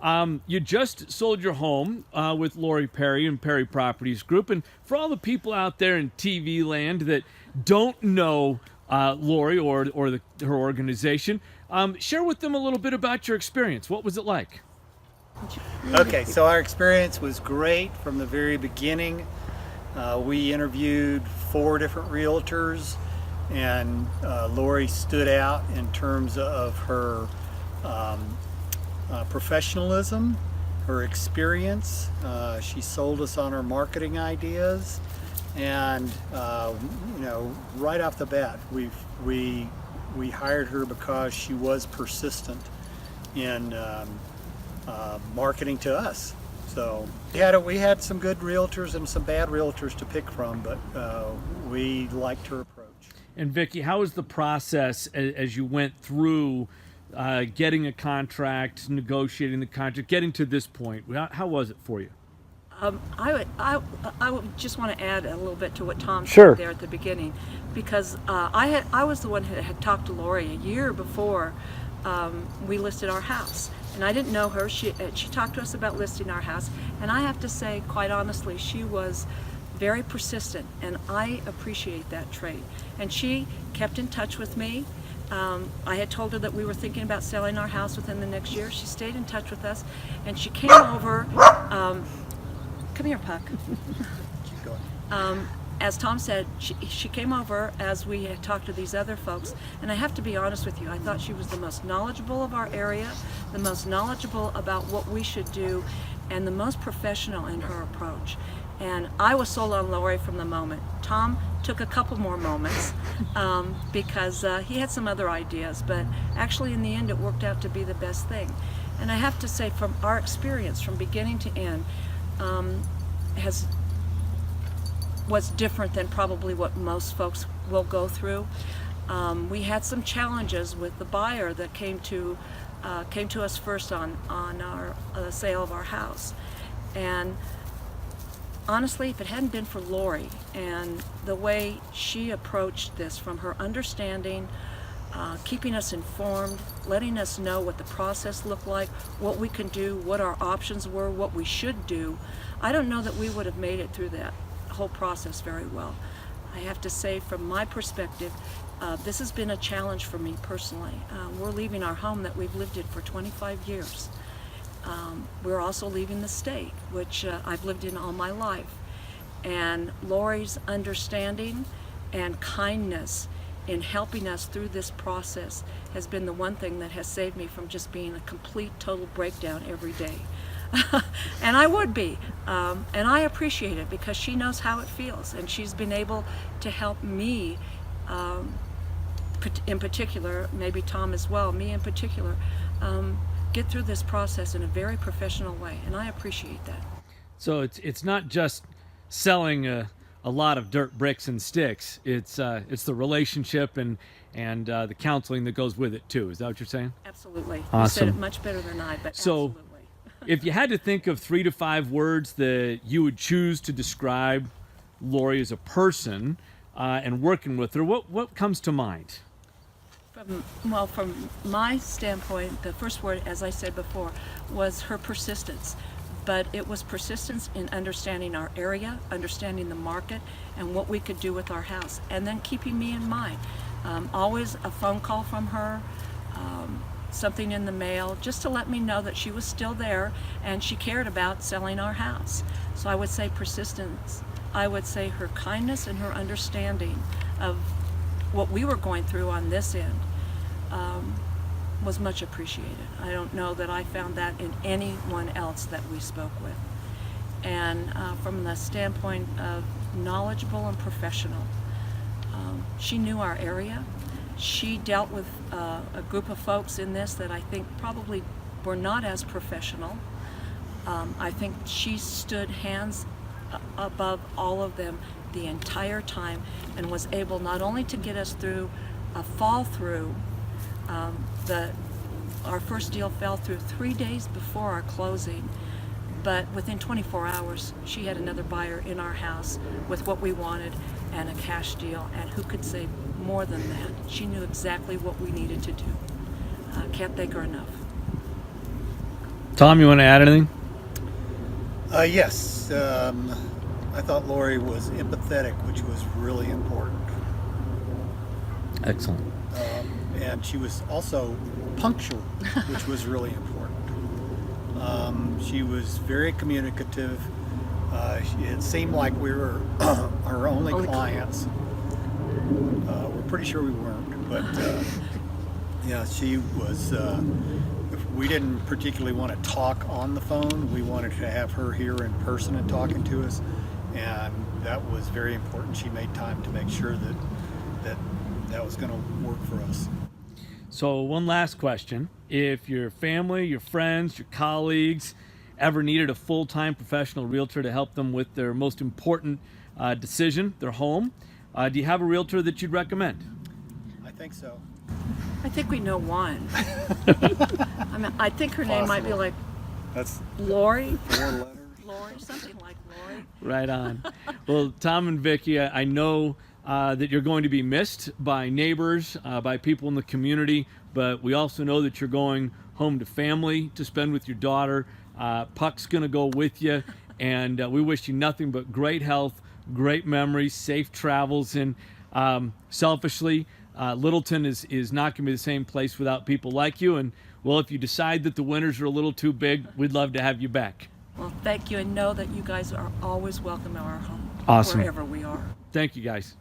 You just sold your home with Lori Perry and Perry Properties Group. And for all the people out there in TV land that don't know Lori or her organization, share with them a little bit about your experience. What was it like? Okay, so our experience was great from the very beginning. We interviewed 4 different realtors, and Lori stood out in terms of her professionalism, her experience. She sold us on her marketing ideas, and right off the bat, we hired her because she was persistent in marketing to us. So we had some good realtors and some bad realtors to pick from, but we liked her approach. And Vicki, how was the process as you went through getting a contract, negotiating the contract, getting to this point? How was it for you? I would just want to add a little bit to what Tom Sure. said there at the beginning, because I was the one who had talked to Lori a year before we listed our house, and I didn't know her. She talked to us about listing our house, and I have to say, quite honestly, she was very persistent, and I appreciate that trait. And she kept in touch with me. I had told her that we were thinking about selling our house within the next year. She stayed in touch with us, and she came over. Come here, Puck. Keep going. As Tom said, she came over as we had talked to these other folks, and I have to be honest with you, I thought she was the most knowledgeable of our area, the most knowledgeable about what we should do, and the most professional in her approach. And I was sold on Lori from the moment. Tom took a couple more moments because he had some other ideas, but actually in the end it worked out to be the best thing. And I have to say, from our experience from beginning to end, was different than probably what most folks will go through. We had some challenges with the buyer that came to us first on our sale of our house, and honestly, if it hadn't been for Lori and the way she approached this, from her understanding, keeping us informed, letting us know what the process looked like, what we can do, what our options were, what we should do, I don't know that we would have made it through that whole process very well. I have to say, from my perspective, this has been a challenge for me personally. We're leaving our home that we've lived in for 25 years. We're also leaving the state, which I've lived in all my life. And Lori's understanding and kindness in helping us through this process has been the one thing that has saved me from just being a complete, total breakdown every day. And I would be. And I appreciate it because she knows how it feels, and she's been able to help me in particular, maybe Tom as well, me in particular, get through this process in a very professional way, and I appreciate that. So it's not just selling a lot of dirt, bricks, and sticks. It's the relationship and the counseling that goes with it too. Is that what you're saying? Absolutely. Awesome. You said it much better than I, but So, absolutely. if you had to think of 3 to 5 words that you would choose to describe Lori as a person and working with her, what comes to mind? From my standpoint, the first word, as I said before, was her persistence. But it was persistence in understanding our area, understanding the market, and what we could do with our house, and then keeping me in mind. Always a phone call from her, something in the mail, just to let me know that she was still there and she cared about selling our house. So I would say persistence. I would say her kindness and her understanding of what we were going through on this end was much appreciated. I don't know that I found that in anyone else that we spoke with. And from the standpoint of knowledgeable and professional, she knew our area. She dealt with a group of folks in this that I think probably were not as professional. I think she stood hands above all of them the entire time and was able not only to get us through a fall through. Our first deal fell through 3 days before our closing, but within 24 hours she had another buyer in our house with what we wanted and a cash deal, and who could say more than that? She knew exactly what we needed to do. Can't thank her enough. Tom, you want to add anything? Yes, I thought Lori was empathetic, which was really important. Excellent. And she was also punctual, which was really important. She was very communicative. It seemed like we were our only clients. We're pretty sure we weren't, but yeah, she was. We didn't particularly want to talk on the phone. We wanted to have her here in person and talking to us, and that was very important. She made time to make sure that was going to work for us. So one last question. If your family, your friends, your colleagues ever needed a full-time professional realtor to help them with their most important decision, their home, do you have a realtor that you'd recommend? I think so. I think we know one. I mean, I think her name might be like That's Lori. 4 letters. Lori, something like Lori. Right on. Well, Tom and Vicki, I know that you're going to be missed by neighbors, by people in the community, but we also know that you're going home to family to spend with your daughter. Puck's going to go with you, and we wish you nothing but great health, great memories, safe travels, and selfishly, Littleton is not going to be the same place without people like you. And well, if you decide that the winters are a little too big, we'd love to have you back. Well, thank you, and know that you guys are always welcome at our home. Awesome. Wherever we are. Thank you, guys.